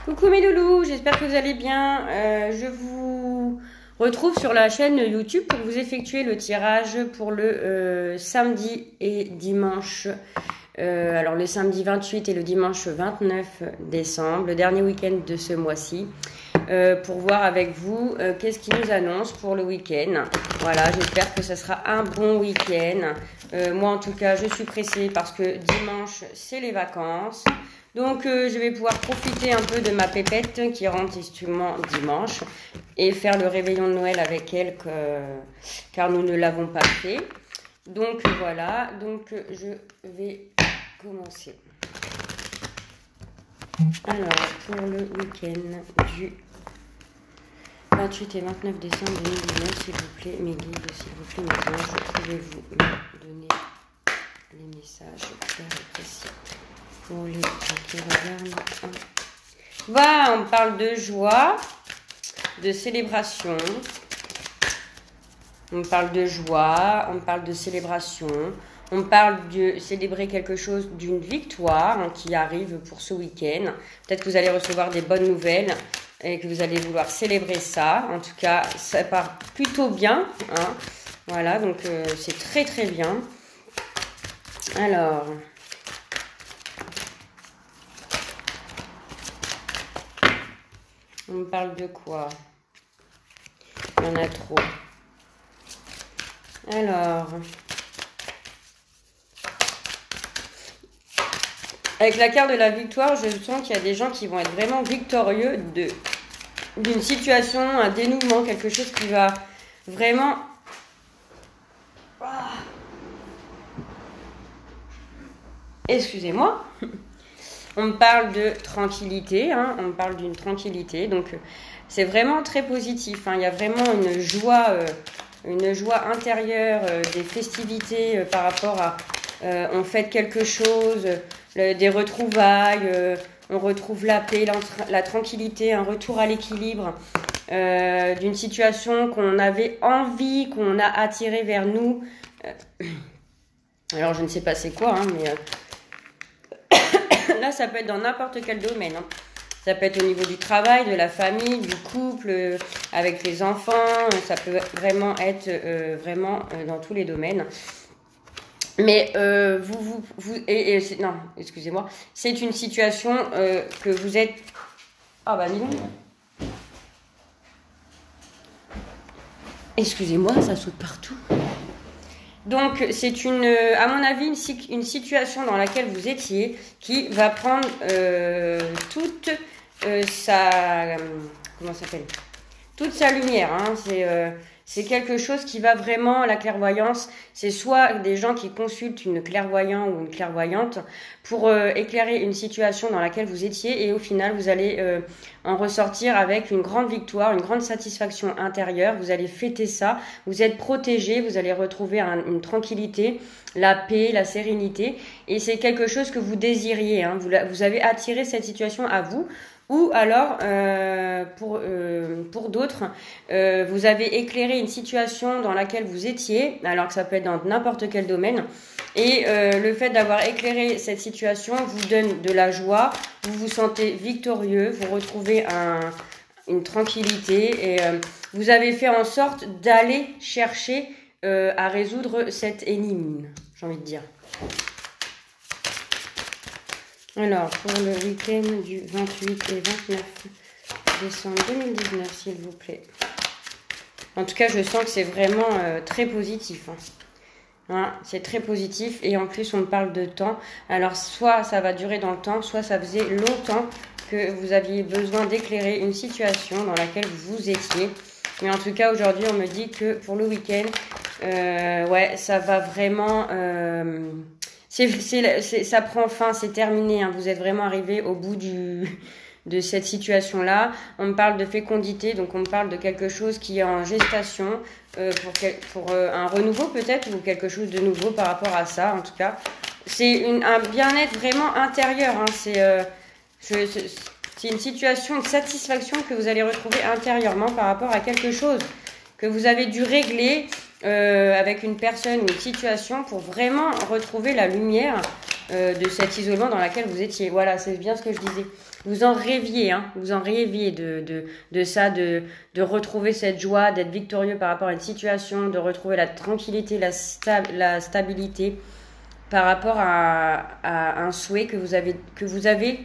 Coucou mes loulous, j'espère que vous allez bien. Je vous retrouve sur la chaîne YouTube pour vous effectuer le tirage pour le samedi et dimanche. Alors le samedi 28 et le dimanche 29 décembre, le dernier week-end de ce mois-ci. Pour voir avec vous qu'est-ce qui nous annonce pour le week-end. Voilà, j'espère que ça sera un bon week-end. Moi en tout cas, je suis pressée parce que dimanche, c'est les vacances. Donc je vais pouvoir profiter un peu de ma pépette qui rentre justement dimanche et faire le réveillon de Noël avec elle car nous ne l'avons pas fait. Donc voilà, donc je vais commencer. Alors pour le week-end du 28 et 29 décembre 2019, s'il vous plaît, mes guides, s'il vous plaît, mes anges, pouvez-vous me donner les messages clairs et précis pour les qui regardent. Voilà, on parle de joie, de célébration. On parle de joie, on parle de célébration. On parle de célébrer quelque chose, d'une victoire qui arrive pour ce week-end. Peut-être que vous allez recevoir des bonnes nouvelles et que vous allez vouloir célébrer ça. En tout cas, ça part plutôt bien. Hein. Voilà, donc c'est très très bien. Alors... on parle de quoi? Il y en a trop. Alors... avec la carte de la victoire, je sens qu'il y a des gens qui vont être vraiment victorieux d'une situation, un dénouement, quelque chose qui va vraiment... excusez-moi. On parle de tranquillité, hein, on parle d'une tranquillité, donc c'est vraiment très positif. Hein, il y a vraiment une joie intérieure, des festivités par rapport à on fête quelque chose, des retrouvailles, on retrouve la paix, la tranquillité, un retour à l'équilibre d'une situation qu'on avait envie, qu'on a attiré vers nous. Alors je ne sais pas c'est quoi, hein, mais... là, ça peut être dans n'importe quel domaine. Hein. Ça peut être au niveau du travail, de la famille, du couple, avec les enfants. Ça peut vraiment être dans tous les domaines. Mais non, excusez-moi. C'est une situation que vous êtes... ah bah dis donc. Excusez-moi, ça saute partout. Donc, c'est à mon avis, une situation dans laquelle vous étiez qui va prendre toute sa... comment ça s'appelle? Toute sa lumière. Hein. C'est quelque chose qui va vraiment... la clairvoyance, c'est soit des gens qui consultent une clairvoyante ou une clairvoyante pour éclairer une situation dans laquelle vous étiez et au final, vous allez en ressortir avec une grande victoire, une grande satisfaction intérieure. Vous allez fêter ça, vous êtes protégé, vous allez retrouver une tranquillité, la paix, la sérénité et c'est quelque chose que vous désiriez. Hein. Vous avez attiré cette situation à vous. Ou alors, pour d'autres, vous avez éclairé une situation dans laquelle vous étiez, alors que ça peut être dans n'importe quel domaine, et le fait d'avoir éclairé cette situation vous donne de la joie, vous vous sentez victorieux, vous retrouvez une tranquillité, et vous avez fait en sorte d'aller chercher à résoudre cette énigme, j'ai envie de dire. Alors, pour le week-end du 28 et 29 décembre 2019, s'il vous plaît. En tout cas, je sens que c'est vraiment très positif. Hein. Hein, c'est très positif. Et en plus, on parle de temps. Alors, soit ça va durer dans le temps, soit ça faisait longtemps que vous aviez besoin d'éclairer une situation dans laquelle vous étiez. Mais en tout cas, aujourd'hui, on me dit que pour le week-end, ouais, ça va vraiment... ça prend fin, c'est terminé. Hein. Vous êtes vraiment arrivé au bout de cette situation-là. On me parle de fécondité, donc on me parle de quelque chose qui est en gestation pour un renouveau peut-être ou quelque chose de nouveau par rapport à ça. En tout cas, c'est un bien-être vraiment intérieur. Hein. C'est une situation de satisfaction que vous allez retrouver intérieurement par rapport à quelque chose que vous avez dû régler avec une personne ou une situation pour vraiment retrouver la lumière de cet isolement dans lequel vous étiez. Voilà, c'est bien ce que je disais. Vous en rêviez, hein, vous en rêviez de ça, de retrouver cette joie, d'être victorieux par rapport à une situation, de retrouver la tranquillité, la stabilité par rapport à un souhait que vous avez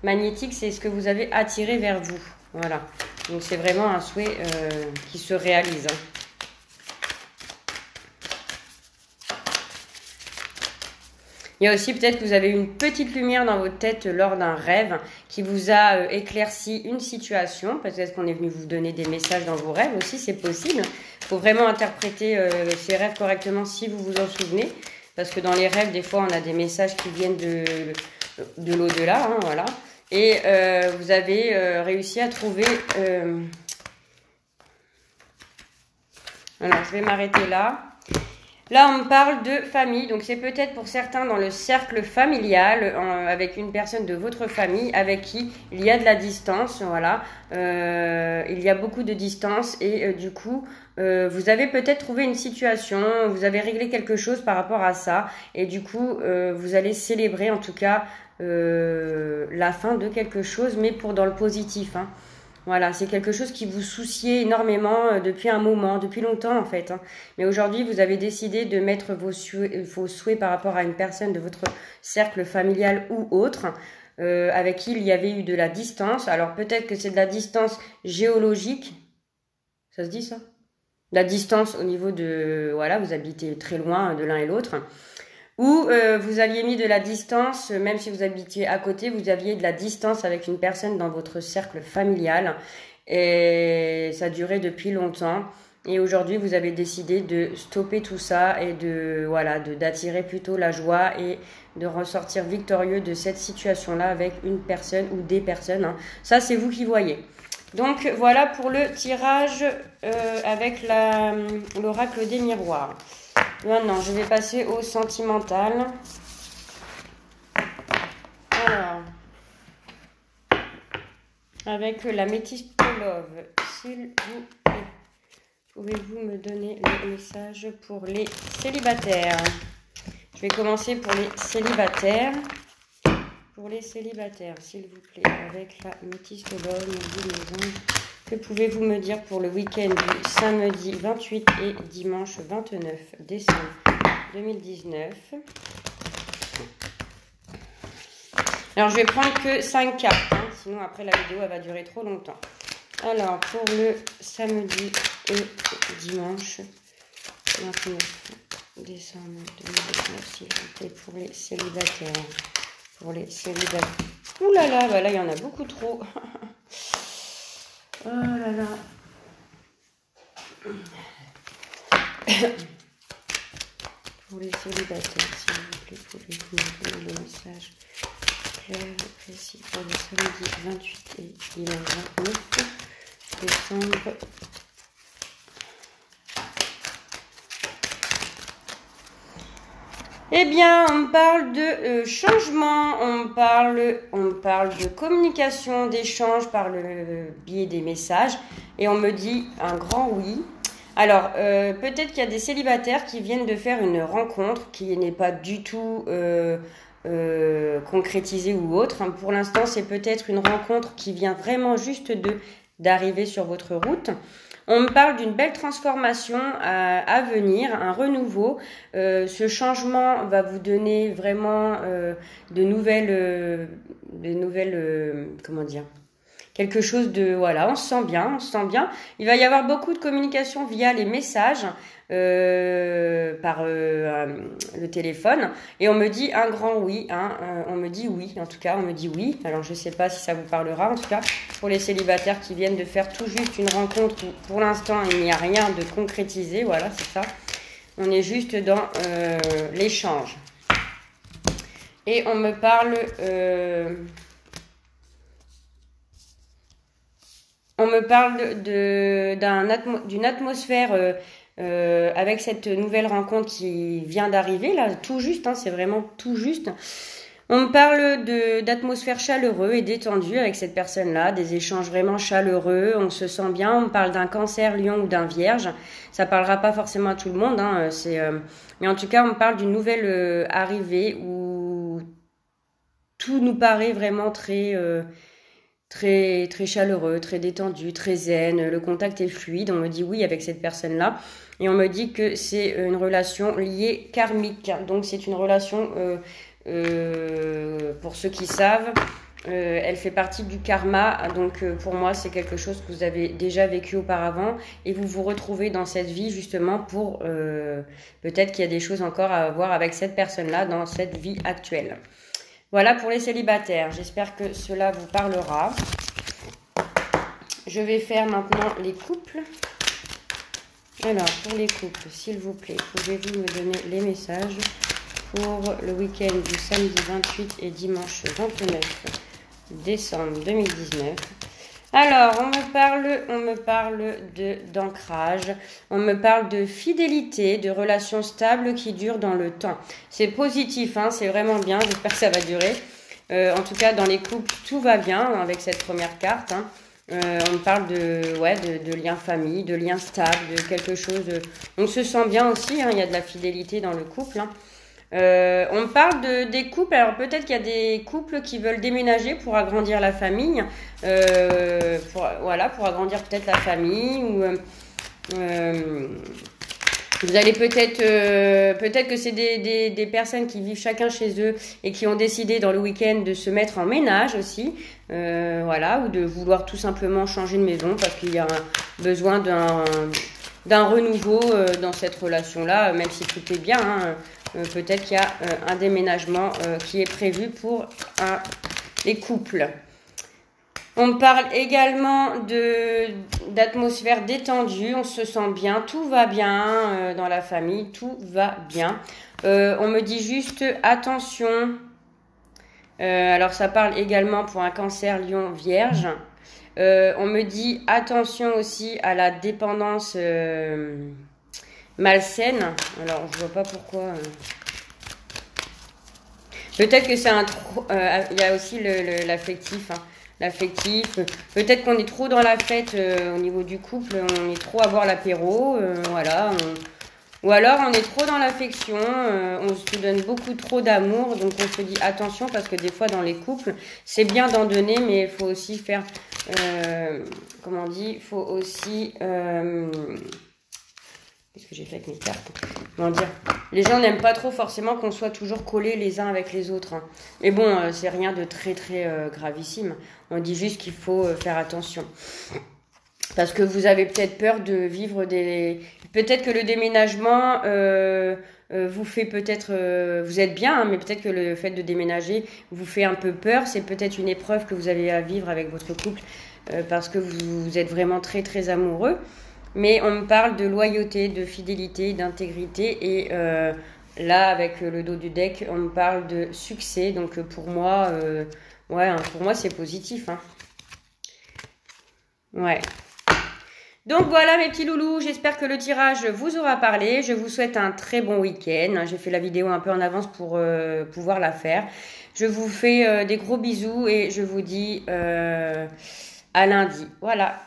magnétique, c'est ce que vous avez attiré vers vous. Voilà. Donc c'est vraiment un souhait qui se réalise. Hein. Il y a aussi peut-être que vous avez eu une petite lumière dans votre tête lors d'un rêve qui vous a éclairci une situation. Peut-être qu'on est venu vous donner des messages dans vos rêves aussi, c'est possible. Il faut vraiment interpréter ces rêves correctement si vous vous en souvenez. Parce que dans les rêves, des fois, on a des messages qui viennent de l'au-delà. Hein, voilà. Et vous avez réussi à trouver... Alors, je vais m'arrêter là. Là, on me parle de famille, donc c'est peut-être pour certains dans le cercle familial, avec une personne de votre famille avec qui il y a de la distance, voilà. Il y a beaucoup de distance et du coup, vous avez peut-être trouvé une situation, vous avez réglé quelque chose par rapport à ça et du coup, vous allez célébrer en tout cas la fin de quelque chose, mais dans le positif, hein. Voilà, c'est quelque chose qui vous souciait énormément depuis un moment, depuis longtemps en fait. Hein. Mais aujourd'hui, vous avez décidé de mettre vos souhaits par rapport à une personne de votre cercle familial ou autre, avec qui il y avait eu de la distance. Alors peut-être que c'est de la distance géologique. Ça se dit ça? La distance au niveau de... Voilà, vous habitez très loin de l'un et l'autre. Ou vous aviez mis de la distance, même si vous habitiez à côté, vous aviez de la distance avec une personne dans votre cercle familial. Et ça durait depuis longtemps. Et aujourd'hui, vous avez décidé de stopper tout ça et d'attirer plutôt la joie et de ressortir victorieux de cette situation-là avec une personne ou des personnes. Hein. Ça, c'est vous qui voyez. Donc, voilà pour le tirage avec l'oracle des miroirs. Maintenant, je vais passer au sentimental. Alors, avec la métisse Love, s'il vous plaît, pouvez-vous me donner le message pour les célibataires? Je vais commencer pour les célibataires. Pour les célibataires, s'il vous plaît, avec la métisse Love, que pouvez-vous me dire pour le week-end du samedi 28 et dimanche 29 décembre 2019? Alors, je vais prendre que 5 cartes, hein, sinon après la vidéo, elle va durer trop longtemps. Alors, pour le samedi et dimanche 29 décembre 2019, s'il vous plaît, pour les célibataires. Pour les célibataires. Ouh là là, bah là, il y en a beaucoup trop. Oh là là. Pour les célibataires, s'il vous plaît, pouvez-vous me donner le message clair et précis pour le samedi 28 et dimanche 29 décembre. Eh bien, on parle de changement, on parle de communication, d'échange par le biais des messages. Et on me dit un grand oui. Alors, peut-être qu'il y a des célibataires qui viennent de faire une rencontre qui n'est pas du tout concrétisée ou autre. Pour l'instant, c'est peut-être une rencontre qui vient vraiment juste d'arriver sur votre route. On me parle d'une belle transformation à venir, un renouveau. Ce changement va vous donner vraiment de nouvelles, comment dire, quelque chose de, voilà, on se sent bien, on se sent bien. Il va y avoir beaucoup de communication via les messages par le téléphone. Et on me dit un grand oui, hein, on me dit oui, en tout cas, on me dit oui. Alors, je sais pas si ça vous parlera, en tout cas, pour les célibataires qui viennent de faire tout juste une rencontre où, pour l'instant, il n'y a rien de concrétisé, voilà, c'est ça. On est juste dans l'échange. Et on me parle... on me parle d'une atmosphère avec cette nouvelle rencontre qui vient d'arriver, là, tout juste, hein, c'est vraiment tout juste. On me parle d'atmosphère chaleureuse et détendue avec cette personne-là, des échanges vraiment chaleureux, on se sent bien. On me parle d'un cancer, lion ou d'un vierge. Ça parlera pas forcément à tout le monde, hein, mais en tout cas, on me parle d'une nouvelle arrivée où tout nous paraît vraiment très chaleureux, très détendu, très zen. Le contact est fluide. On me dit oui avec cette personne-là. Et on me dit que c'est une relation liée karmique. Donc c'est une relation, pour ceux qui savent, elle fait partie du karma. Donc pour moi, c'est quelque chose que vous avez déjà vécu auparavant. Et vous vous retrouvez dans cette vie justement pour... peut-être qu'il y a des choses encore à voir avec cette personne-là dans cette vie actuelle. Voilà pour les célibataires. J'espère que cela vous parlera. Je vais faire maintenant les couples. Alors, pour les couples, s'il vous plaît, pouvez-vous me donner les messages pour le week-end du samedi 28 et dimanche 29 décembre 2019. Alors, on me parle d'ancrage, on me parle de fidélité, de relations stables qui durent dans le temps. C'est positif, hein, c'est vraiment bien, j'espère que ça va durer. En tout cas, dans les couples, tout va bien avec cette première carte. Hein. On parle de liens famille, de liens stables, de quelque chose. On se sent bien aussi, hein, il y a de la fidélité dans le couple. Hein. On me parle des couples. Alors peut-être qu'il y a des couples qui veulent déménager pour agrandir la famille, pour agrandir peut-être la famille ou vous allez peut-être que c'est des personnes qui vivent chacun chez eux et qui ont décidé dans le week-end de se mettre en ménage aussi, ou de vouloir tout simplement changer de maison parce qu'il y a besoin d'un renouveau dans cette relation-là, même si tout est bien. Hein. Peut-être qu'il y a un déménagement qui est prévu pour les couples. On me parle également d'atmosphère détendue, on se sent bien, tout va bien dans la famille, tout va bien. On me dit juste attention, alors ça parle également pour un cancer lion vierge. On me dit attention aussi à la dépendance malsaine. Alors je vois pas pourquoi. Peut-être que c'est il y a aussi l'affectif. Hein. L'affectif, peut-être qu'on est trop dans la fête au niveau du couple, on est trop à boire l'apéro, ou alors on est trop dans l'affection, on se donne beaucoup trop d'amour, donc on se dit attention parce que des fois dans les couples, c'est bien d'en donner, mais il faut aussi faire, qu'est-ce que j'ai fait avec mes cartes? Comment dire? Les gens n'aiment pas trop forcément qu'on soit toujours collés les uns avec les autres. Hein. Mais bon, c'est rien de très gravissime. On dit juste qu'il faut faire attention. Parce que vous avez peut-être peur de vivre Peut-être que le déménagement vous fait peut-être... vous êtes bien, hein, mais peut-être que le fait de déménager vous fait un peu peur. C'est peut-être une épreuve que vous avez à vivre avec votre couple parce que vous êtes vraiment très amoureux. Mais on me parle de loyauté, de fidélité, d'intégrité. Et là, avec le dos du deck, on me parle de succès. Donc pour moi, pour moi c'est positif. Hein. Ouais. Donc voilà mes petits loulous, j'espère que le tirage vous aura parlé. Je vous souhaite un très bon week-end. J'ai fait la vidéo un peu en avance pour pouvoir la faire. Je vous fais des gros bisous et je vous dis à lundi. Voilà.